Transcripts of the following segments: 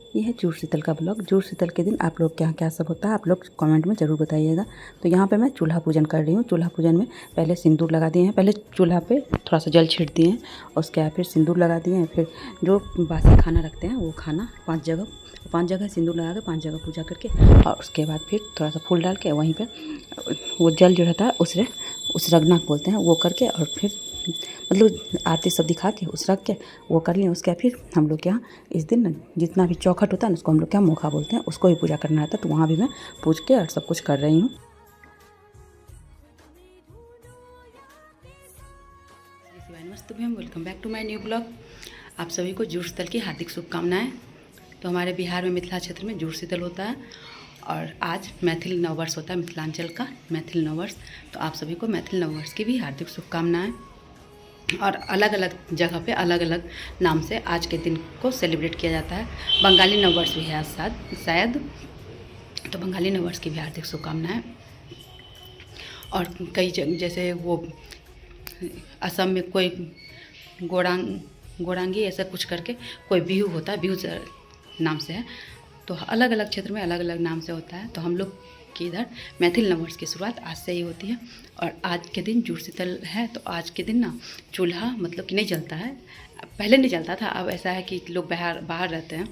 ये है जुड़ शीतल का ब्लॉग। जुड़ शीतल के दिन आप लोग के यहाँ क्या सब होता है आप लोग कमेंट में ज़रूर बताइएगा। तो यहाँ पे मैं चूल्हा पूजन कर रही हूँ। चूल्हा पूजन में पहले सिंदूर लगा दिए हैं, पहले चूल्हा पे थोड़ा सा जल छीट दिए हैं, उसके बाद फिर सिंदूर लगा दिए हैं। फिर जो बासी खाना रखते हैं वो खाना 5 जगह सिंदूर लगा के 5 जगह पूजा करके, और उसके बाद फिर थोड़ा सा फूल डाल के वहीं पर वो जल जो रहता है उस रगना बोलते हैं वो करके, और फिर मतलब आरती सब दिखा के उस रख के वो कर लिए। उसके बाद फिर हम लोग के यहाँ इस दिन ना जितना भी चौखट होता है ना उसको हम लोग के यहाँ मोखा बोलते हैं, उसको भी पूजा करना रहता है। तो वहाँ भी मैं पूज के और सब कुछ कर रही हूँ। Welcome back to my new blog. आप सभी को जुड़ शीतल की हार्दिक शुभकामनाएं। तो हमारे बिहार में मिथिला क्षेत्र में जुड़ शीतल होता है और आज मैथिल नववर्ष होता है, मिथिलांचल का मैथिल नववर्ष। तो आप सभी को मैथिल नववर्ष की भी हार्दिक शुभकामनाएं। और अलग अलग जगह पे अलग अलग नाम से आज के दिन को सेलिब्रेट किया जाता है। बंगाली नववर्ष भी है आज शायद, तो बंगाली नववर्ष की भी हार्दिक शुभकामनाएं। और कई जैसे वो असम में कोई गोरांगी ऐसा कुछ करके कोई बिहू होता है, बिहू नाम से है। तो अलग अलग क्षेत्र में अलग अलग नाम से होता है। तो हम लोग कि इधर मैथिल नववर्ष की शुरुआत आज से ही होती है। और आज के दिन जुड़ शीतल है, तो आज के दिन ना चूल्हा मतलब कि नहीं जलता है। पहले नहीं जलता था, अब ऐसा है कि लोग बाहर रहते हैं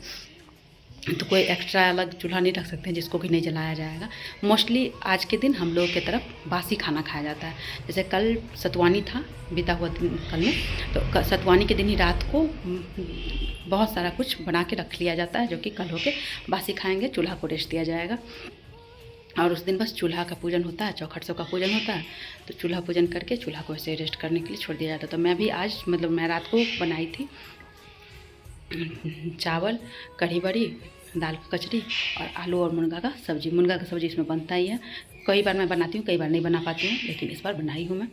तो कोई एक्स्ट्रा अलग चूल्हा नहीं रख सकते हैं जिसको कि नहीं जलाया जाएगा। मोस्टली आज के दिन हम लोगों की तरफ बासी खाना खाया जाता है। जैसे कल सतवानी था, बीता हुआ दिन कल में, तो सतवानी के दिन ही रात को बहुत सारा कुछ बना के रख लिया जाता है जो कि कल होके बासी खाएंगे, चूल्हा को रेस्ट दिया जाएगा। और उस दिन बस चूल्हा का पूजन होता है, चौखट सब का पूजन होता है। तो चूल्हा पूजन करके चूल्हा को ऐसे रेस्ट करने के लिए छोड़ दिया जाता है। तो मैं भी आज मतलब मैं रात को बनाई थी चावल, कढ़ी बड़ी, दाल कचरी और आलू और मुनगा का सब्ज़ी। मुनगा का सब्ज़ी इसमें बनता ही है। कई बार मैं बनाती हूँ, कई बार नहीं बना पाती हूँ, लेकिन इस बार बनाई हूँ मैं।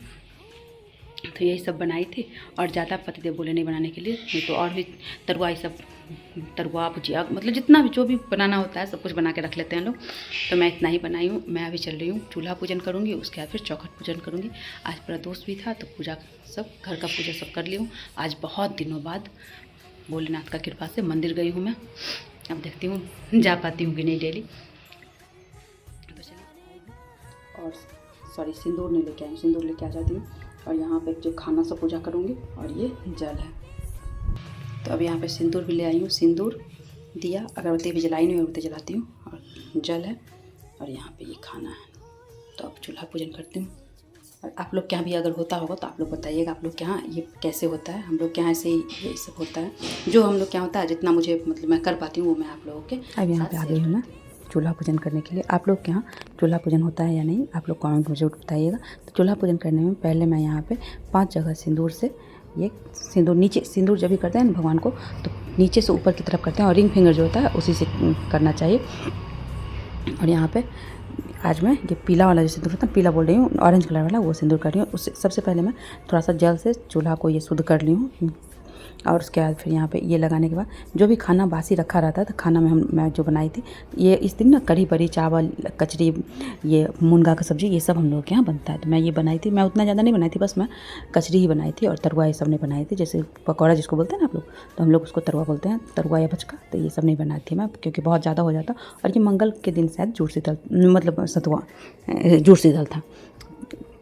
तो यही सब बनाई थी। और ज़्यादा पतिदेव बोले नहीं बनाने के लिए, नहीं तो और भी तरुआ ये सब, तरुआ भुजिया मतलब जितना भी जो भी बनाना होता है सब कुछ बना के रख लेते हैं लोग। तो मैं इतना ही बनाई हूँ। मैं अभी चल रही हूँ चूल्हा पूजन करूँगी, उसके बाद फिर चौखट पूजन करूँगी। आज प्रदोष भी था तो पूजा सब घर का पूजा सब कर ली हूँ। आज बहुत दिनों बाद भोलेनाथ का कृपा से मंदिर गई हूँ मैं। अब देखती हूँ जा पाती हूँ कि नहीं डेली। तो चलिए, और सॉरी सिंदूर नहीं लेके आई, सिंदूर लेके आ जाती हूँ। और यहाँ पे जो खाना सब पूजा करूँगी, और ये जल है। तो अब यहाँ पे सिंदूर भी ले आई हूँ, सिंदूर, दिया, अगरबत्ती भी जलाई नहीं, अगरबत्ती जलाती हूँ, और जल है, और यहाँ पे ये खाना है। तो अब चूल्हा पूजन करती हूँ। और आप लोग के यहाँ भी अगर होता होगा तो आप लोग बताइएगा आप लोग के यहाँ ये कैसे होता है। हम लोग के यहाँ ऐसे ही ये सब होता है। जो हम लोग के यहाँ होता है जितना मुझे मतलब मैं कर पाती हूँ वो मैं आप लोगों के अब यहाँ पे आ गई हूँ मैं चूल्हा पूजन करने के लिए। आप लोग के यहाँ चूल्हा पूजन होता है या नहीं आप लोग कमेंट में जरूर बताइएगा। तो चूल्हा पूजन करने में पहले मैं यहाँ पे 5 जगह सिंदूर से, ये सिंदूर नीचे, सिंदूर जब भी करते हैं ना भगवान को तो नीचे से ऊपर की तरफ करते हैं, और रिंग फिंगर जो होता है उसी से करना चाहिए। और यहाँ पे आज मैं ये पीला वाला जो सिंदूर होता है, पीला बोल रही हूँ, ऑरेंज कलर वाला, वो सिंदूर कर रही हूँ। उससे सबसे पहले मैं थोड़ा सा जल से चूल्हा को ये शुद्ध कर ली हूँ। और उसके बाद फिर यहाँ पे ये लगाने के बाद जो भी खाना बासी रखा रहता है, तो खाना में मैं जो बनाई थी ये इस दिन ना कढ़ी बड़ी, चावल, कचरी, ये मुनगा का सब्ज़ी, ये सब हम लोग के यहाँ बनता है। तो मैं ये बनाई थी। मैं उतना ज़्यादा नहीं बनाई थी, बस मैं कचरी ही बनाई थी, और तरुआ ये सब नहीं बनाई थी। जैसे पकौड़ा जिसको बोलते हैं ना आप लोग, तो हम लोग उसको तरुआ बोलते हैं, तरुआ या भचका। तो ये सब नहीं बनाई थी मैं, क्योंकि बहुत ज़्यादा हो जाता। और ये मंगल के दिन शायद जुड़ शीतल मतलब सतुआ जुड़ शीतल था,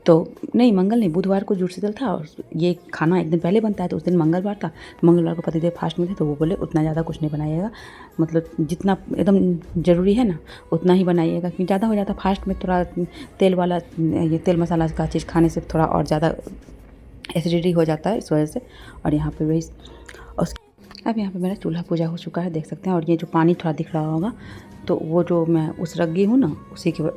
तो नहीं मंगल नहीं, बुधवार को जुड़ शीतल था। और ये खाना एक दिन पहले बनता है, तो उस दिन मंगलवार था। मंगलवार को पतिदेव फास्ट में थे, तो वो बोले उतना ज़्यादा कुछ नहीं बनाइएगा, मतलब जितना एकदम ज़रूरी है ना उतना ही बनाइएगा, क्योंकि ज़्यादा हो जाता फास्ट में। थोड़ा तेल वाला, ये तेल मसाला का चीज़ खाने से थोड़ा और ज़्यादा एसिडिटी हो जाता है इस वजह से। और यहाँ पे वही अब यहाँ पे मेरा चूल्हा पूजा हो चुका है, देख सकते हैं। और ये जो पानी थोड़ा दिख रहा होगा, तो वो जो मैं उस रग्गी हूँ ना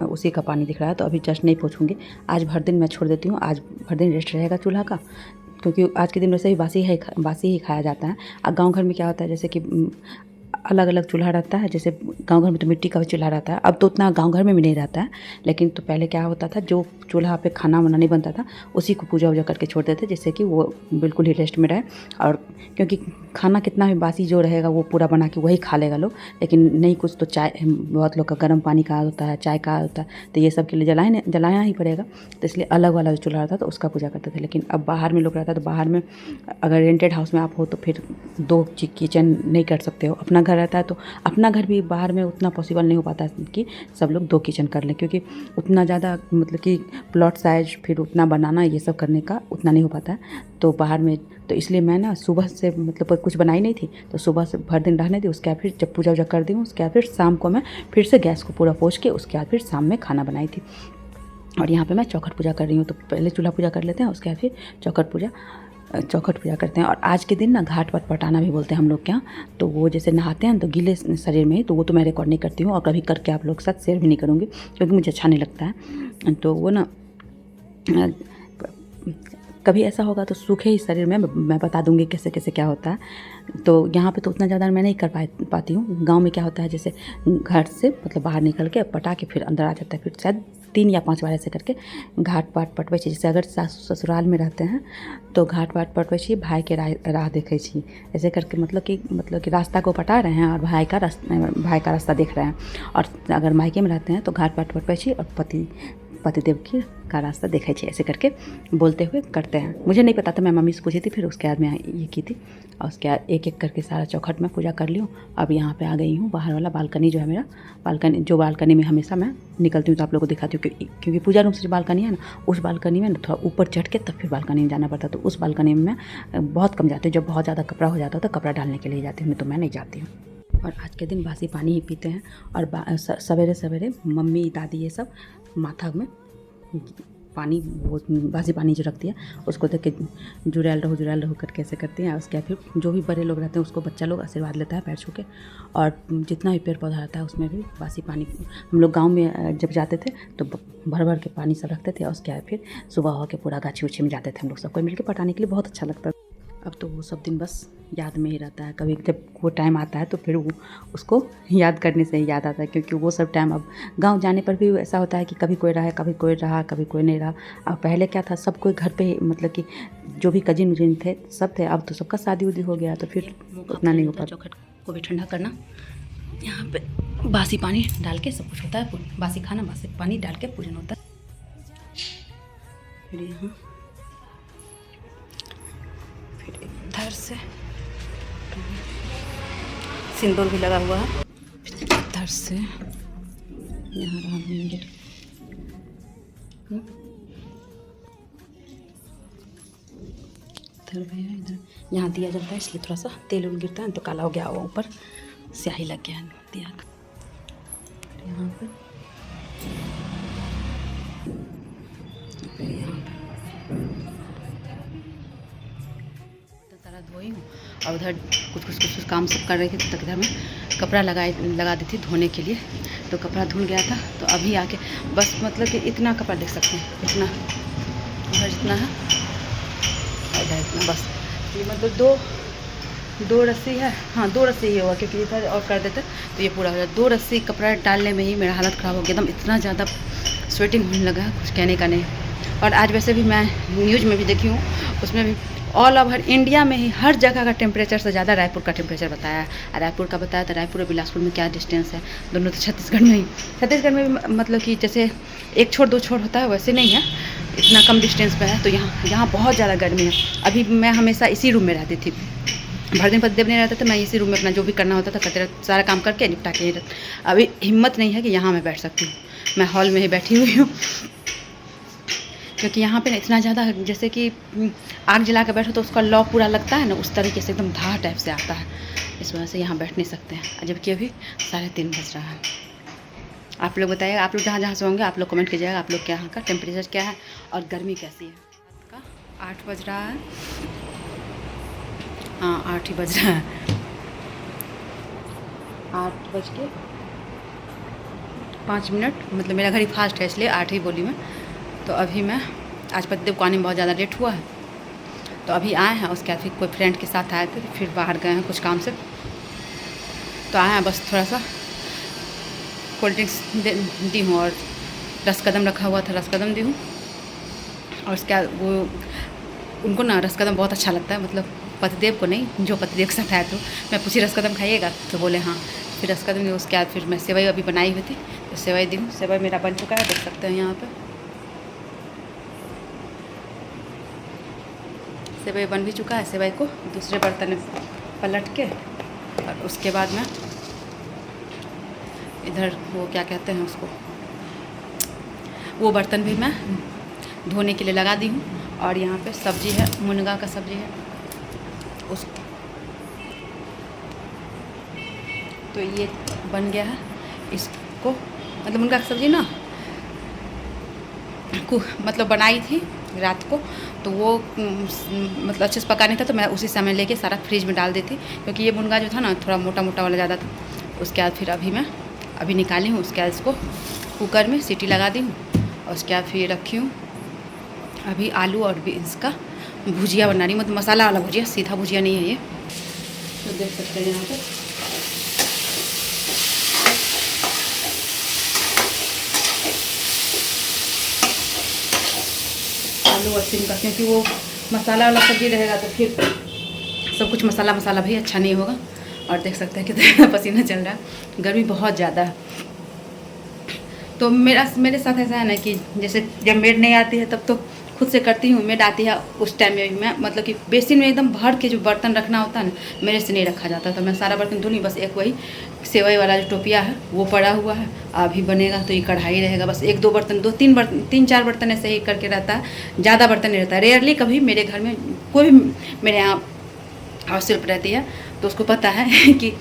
उसी का पानी दिख रहा है। तो अभी जस्ट नहीं पोंछूंगी, आज भर दिन मैं छोड़ देती हूँ। आज भर दिन रेस्ट रहेगा चूल्हा का, क्योंकि आज के दिन वैसे ही बासी ही खाया जाता है। और गाँव घर में क्या होता है, जैसे कि अलग अलग चूल्हा रहता है। जैसे गांव घर में तो मिट्टी का भी चूल्हा रहता है, अब तो उतना गांव घर में भी नहीं रहता है। लेकिन तो पहले क्या होता था, जो चूल्हा पे खाना वाना नहीं बनता था उसी को पूजा वूजा करके छोड़ते थे, जिससे कि वो बिल्कुल ही रेस्ट में रहे। और क्योंकि खाना कितना भी बासी जो रहेगा वो पूरा बना के वही खा लेगा लोग, लेकिन नहीं कुछ तो चाय, बहुत लोग का गर्म पानी का होता है, चाय का होता है, तो ये सब के लिए जलाना ही पड़ेगा। तो इसलिए अलग वाला जो चूल्हा रहता था तो उसका पूजा करते थे। लेकिन अब बाहर में लोग रहता है तो बाहर में अगर रेंटेड हाउस में आप हो तो फिर 2 किचन नहीं कर सकते हो। अपना घर रहता है तो अपना घर भी बाहर में उतना पॉसिबल नहीं हो पाता है कि सब लोग 2 किचन कर लें, क्योंकि उतना ज़्यादा मतलब कि प्लॉट साइज फिर उतना बनाना ये सब करने का उतना नहीं हो पाता है। तो बाहर में तो इसलिए मैं ना सुबह से मतलब कुछ बनाई नहीं थी, तो सुबह से भर दिन रहने दी। उसके बाद फिर जब पूजा वूजा कर दी हूँ उसके बाद फिर शाम को मैं फिर से गैस को पूरा पोंछ के उसके बाद फिर शाम में खाना बनाई थी। और यहाँ पे मैं चौखट पूजा कर रही हूँ। तो पहले चूल्हा पूजा कर लेते हैं, उसके बाद फिर चौखट पूजा करते हैं। और आज के दिन ना घाट पटाना भी बोलते हैं हम लोग के यहाँ। तो वो जैसे नहाते हैं तो गीले शरीर में, तो वो तो मैं रिकॉर्ड नहीं करती हूँ और कभी करके आप लोग के साथ शेयर भी नहीं करूँगी क्योंकि मुझे अच्छा नहीं लगता है। तो वो ना कभी ऐसा होगा तो सूखे ही शरीर में मैं बता दूंगी कैसे कैसे क्या होता है। तो यहाँ पे तो उतना ज़्यादा मैं नहीं कर पाती हूँ। गांव में क्या होता है जैसे घर से मतलब बाहर निकल के पटा के फिर अंदर आ जाता है, फिर शायद 3 या 5 बार ऐसे करके घाट पाट पटबै छी। जैसे अगर सासु ससुराल में रहते हैं तो घाट पाट पटबै छी, भाई के राह देखै छी, ऐसे करके मतलब कि रास्ता को पटा रहे हैं और भाई का रास्ता देख रहे हैं। और अगर मायके में रहते हैं तो घाट पाट पटबै छी और पतिदेव का रास्ता देखा छे, ऐसे करके बोलते हुए करते हैं। मुझे नहीं पता था, मैं मम्मी से पूछी थी, फिर उसके बाद मैं ये की थी। और उसके बाद एक एक करके सारा चौखट में पूजा कर ली हूँ। अब यहाँ पे आ गई हूँ बाहर वाला बालकनी जो है मेरा, बालकनी में हमेशा मैं निकलती हूँ तो आप लोगों को दिखाती हूँ। क्योंकि पूजा रूम से जो बालकनी है ना, उस बालकनी में थोड़ा ऊपर चढ़ के तब फिर बालकनी में जाना पड़ता। तो उस बालकनी में मैं बहुत कम जाती हूँ। जब बहुत ज़्यादा कपड़ा हो जाता है तो कपड़ा डालने के लिए जाती हूँ, तो मैं नहीं जाती हूँ। और आज के दिन बासी पानी ही पीते हैं। और सवेरे सवेरे मम्मी दादी ये सब माथा में पानी, वो बासी पानी जो रखती है उसको देख के जुड़ैल रहो करके ऐसे करती हैं। उसके बाद फिर जो भी बड़े लोग रहते हैं उसको बच्चा लोग आशीर्वाद लेता है पैर छू के। और जितना भी पेड़ पौधा रहता है उसमें भी बासी पानी, हम लोग गांव में जब जाते थे तो भर भर के पानी सब रखते थे। और उसके बाद फिर सुबह हो के पूरा गाछी उछी में जाते थे हम लोग सबको मिल के पटाने के लिए, बहुत अच्छा लगता है। अब तो वो सब दिन बस याद में ही रहता है। कभी जब वो टाइम आता है तो फिर वो उसको याद करने से ही याद आता है, क्योंकि वो सब टाइम अब गांव जाने पर भी ऐसा होता है कि कभी कोई रहा, कभी कोई रहा, कभी कोई नहीं रहा। अब पहले क्या था, सब कोई घर पे मतलब कि जो भी कजिन उजिन थे सब थे। अब तो सबका शादी उदी हो गया तो फिर उतना नहीं हो पाता। चौखट को भी ठंडा करना, यहाँ पे बासी पानी डाल के सब कुछ होता है। बासी खाना बासी पानी डाल के पूजन होता है। फिर यहाँ इधर से सिंदूर भी लगा हुआ है। इधर से यहाँ रहा मंदिर, इधर भी है। इधर यहाँ दिया जलता है इसलिए थोड़ा सा तेल उल गिरता है तो काला हो गया, वो ऊपर स्याही लग गया है दिया। यहाँ पे धोई हूँ और उधर कुछ काम सब कर रही थी। तब तक इधर मैं कपड़ा लगा दी थी धोने के लिए। तो कपड़ा धुल गया था तो अभी आके बस मतलब कि इतना कपड़ा देख सकते हैं, इतना उधर जितना है इधर इतना, बस ये मतलब दो रस्सी है। हाँ 2 रस्सी ही होगा, क्योंकि इधर और कर देते तो ये पूरा हो जाए। 2 रस्सी कपड़ा डालने में ही मेरा हालत ख़राब हो गया एकदम, इतना ज़्यादा स्वेटिंग होने लगा कुछ कहने का नहीं। और आज वैसे भी मैं न्यूज़ में भी देखी हूँ, उसमें भी ऑल ओवर इंडिया में ही हर जगह का टेम्परेचर से ज़्यादा रायपुर का टेम्परेचर बताया है। रायपुर का बताया तो रायपुर और बिलासपुर में क्या डिस्टेंस है, दोनों तो छत्तीसगढ़ में ही। छत्तीसगढ़ में भी मतलब कि जैसे 1 छोर 2 छोर होता है वैसे नहीं है, इतना कम डिस्टेंस पे है। तो यहाँ बहुत ज़्यादा गर्मी है। अभी मैं हमेशा इसी रूम में रहती थी, भर दिन पतिदेव नहीं रहते थे, मैं इसी रूम में अपना जो भी करना होता था करते सारा काम करके निपटा के। अभी हिम्मत नहीं है कि यहाँ मैं बैठ सकती हूँ, मैं हॉल में ही बैठी हुई हूँ। क्योंकि यहाँ पे ना इतना ज़्यादा जैसे कि आग जला के बैठो तो उसका लौ पूरा लगता है ना, उस तरीके से एकदम धार टाइप से आता है। इस वजह से यहाँ बैठ नहीं सकते हैं। जबकि अभी 3:30 बज रहा है। आप लोग बताइएगा, आप लोग जहाँ से होंगे आप लोग कमेंट कीजिएगा आप लोग के यहाँ का टेम्परेचर क्या है और गर्मी कैसी है। का 8 बज रहा है, हाँ 8 ही बज रहा है, 8:05 मतलब मेरा घड़ी फास्ट है इसलिए 8 ही बोली मैं। तो अभी मैं आज पतिदेव को आने में बहुत ज़्यादा लेट हुआ है तो अभी आए हैं। उसके बाद फिर कोई फ्रेंड के साथ आए थे, फिर बाहर गए हैं कुछ काम से, तो आए हैं बस थोड़ा सा कोल्ड ड्रिंक्स दी हूँ और रसकदम रखा हुआ था, रसकदम दी हूँ। और उसके बाद वो उनको ना रसकदम बहुत अच्छा लगता है, मतलब पतिदेव को नहीं, जो पतिदेव के साथ आया तो मैं पूछी रसकदम खाइएगा, तो बोले हाँ। फिर रसकदम उसके बाद फिर मैं सेवई अभी बनाई हुई थी, तो सेवई दी हूँ। सेवई मेरा बन चुका है, देख सकते हैं यहाँ पे सेवई बन भी चुका है। सेवई को दूसरे बर्तन में पलट के और उसके बाद में इधर वो क्या कहते हैं उसको, वो बर्तन भी मैं धोने के लिए लगा दी हूँ। और यहाँ पे सब्जी है, मुनगा का सब्जी है उस, तो ये बन गया है। इसको मतलब मुनगा की सब्जी ना मतलब बनाई थी रात को, तो वो मतलब अच्छे से पका नहीं था, तो मैं उसी समय लेके सारा फ्रिज में डाल दी थी, क्योंकि ये मुनगा जो था ना थोड़ा मोटा मोटा वाला ज़्यादा था। उसके बाद फिर अभी निकाली हूँ। उसके बाद इसको कुकर में सीटी लगा दी हूँ और उसके बाद फिर रखी हूँ अभी आलू और बीन्स का भुजिया बना रही हूँ, मतलब मसाला वाला भुजिया, सीधा भुजिया नहीं है ये। तो देख सकते हैं यहाँ पर आलू और सीम का, क्योंकि वो मसाला वाला सब्जी रहेगा तो फिर सब कुछ मसाला मसाला भी अच्छा नहीं होगा। और देख सकते हैं कितना पसीना चल रहा है, गर्मी बहुत ज़्यादा है। तो मेरे साथ ऐसा है ना कि जैसे जब मेड नहीं आती है तब तो खुद से करती हूँ, मेड आती है उस टाइम में मैं मतलब कि बेसिन में एकदम भर के जो बर्तन रखना होता है ना, मेरे से नहीं रखा जाता। तो मैं सारा बर्तन धो ली, बस एक वही सेवई वाला जो टोपिया है वो पड़ा हुआ है, अभी बनेगा तो ये कढ़ाई रहेगा। बस एक दो बर्तन, तीन चार बर्तन ऐसे ही करके रहता है, ज़्यादा बर्तन नहीं रहता। रेयरली कभी मेरे घर में कोई भी मेरे यहाँ हाउस हेल्प रहती है तो उसको पता है कि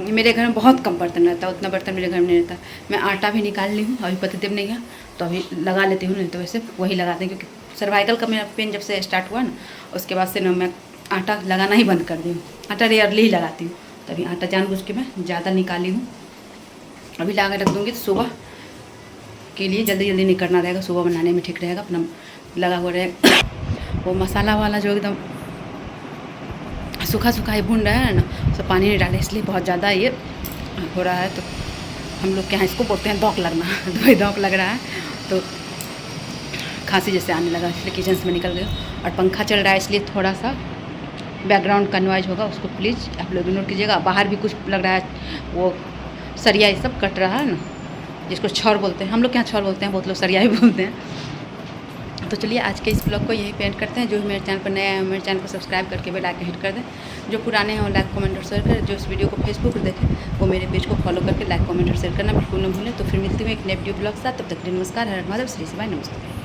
मेरे घर में बहुत कम बर्तन रहता है, उतना बर्तन मेरे घर में नहीं रहता। मैं आटा भी निकाल ली हूँ, अभी पतिदेव नहीं है तो अभी लगा लेती हूँ, नहीं तो वैसे वही लगाते हैं, क्योंकि सर्वाइकल का मेरा पेन जब से स्टार्ट हुआ ना उसके बाद से ना मैं आटा लगाना ही बंद कर दी हूँ। आटा रेयरली ही लगाती हूँ, तो अभी आटा जानबूझ के मैं ज़्यादा निकाली हूँ। अभी ला कर रख दूँगी तो सुबह के लिए जल्दी जल्दी नहीं करना रहेगा, सुबह बनाने में ठीक रहेगा, अपना लगा हुआ रहेगा। वो मसाला वाला जो एकदम सूखा सूखा ही भून रहा है ना, उसमें पानी नहीं डाले, इसलिए बहुत ज़्यादा ये हो रहा है। तो हम लोग के यहाँ इसको बोलते हैं दौक लगना, तो वही दौक लग रहा है, तो खांसी जैसे आने लगा, इसलिए किचन से मैं निकल गई। और पंखा चल रहा है इसलिए थोड़ा सा बैकग्राउंड का नॉइज होगा, उसको प्लीज़ आप लोग नोट कीजिएगा। बाहर भी कुछ लग रहा है, वो सरिया ये सब कट रहा है ना, जिसको छौर बोलते हैं, हम लोग के यहाँ छौर बोलते हैं, बहुत लोग सरिया ही बोलते हैं। तो चलिए आज के इस ब्लॉग को यहीं पे एंड करते हैं। जो मेरे चैनल पर नया है मेरे चैनल को सब्सक्राइब करके बेल आइकन हिट कर दें, जो पुराने हैं वो लाइक कमेंट और शेयर करें, जो इस वीडियो को फेसबुक पर देखें वो मेरे पेज को फॉलो करके लाइक कमेंट और शेयर करना बिल्कुल न भूलें। तो फिर मिलती हूँ एक नए वीडियो ब्लॉग के साथ, तब तक के लिए नमस्कार, हर महादेव, श्री शिवाय, नमस्ते।